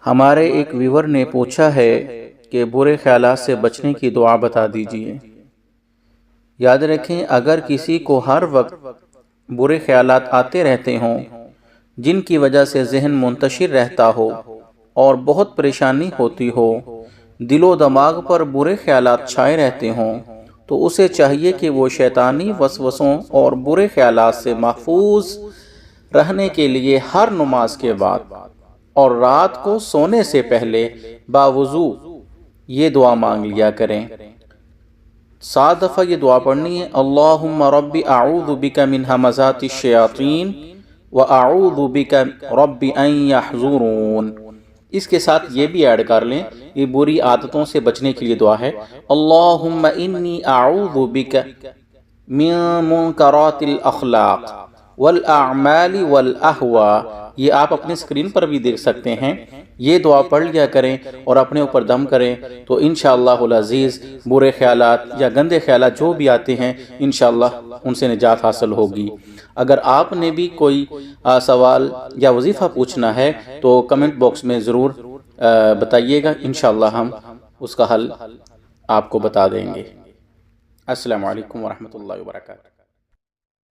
ہمارے ایک ویور نے پوچھا ہے کہ برے خیالات سے بچنے کی دعا بتا دیجئے۔ یاد رکھیں، اگر کسی کو ہر وقت برے خیالات آتے رہتے ہوں جن کی وجہ سے ذہن منتشر رہتا ہو اور بہت پریشانی ہوتی ہو، دل و دماغ پر برے خیالات چھائے رہتے ہوں، تو اسے چاہیے کہ وہ شیطانی وسوسوں اور برے خیالات سے محفوظ رہنے کے لیے ہر نماز کے بعد اور رات کو سونے سے پہلے باوضو یہ دعا مانگ لیا کریں۔ 7 دفعہ یہ دعا پڑھنی ہے۔ اللہم رب اعوذ بک من ہمزات الشیاطین واعوذ بک رب ان یحضرون۔ اس کے ساتھ یہ بھی ایڈ کر لیں، یہ بری عادتوں سے بچنے کے لیے دعا ہے۔ اللہم انی اعوذ بک من منکرات الاخلاق والاعمال والاہواء۔ یہ آپ اپنے اسکرین پر بھی دیکھ سکتے ہیں۔ یہ دعا پڑھ لیا کریں اور اپنے اوپر دم کریں تو انشاءاللہ العزیز برے خیالات یا گندے خیالات جو بھی آتے ہیں انشاءاللہ ان سے نجات حاصل ہوگی۔ اگر آپ نے بھی کوئی سوال یا وظیفہ پوچھنا ہے تو کمنٹ باکس میں ضرور بتائیے گا، انشاءاللہ ہم اس کا حل آپ کو بتا دیں گے۔ السلام علیکم ورحمۃ اللہ وبرکاتہ۔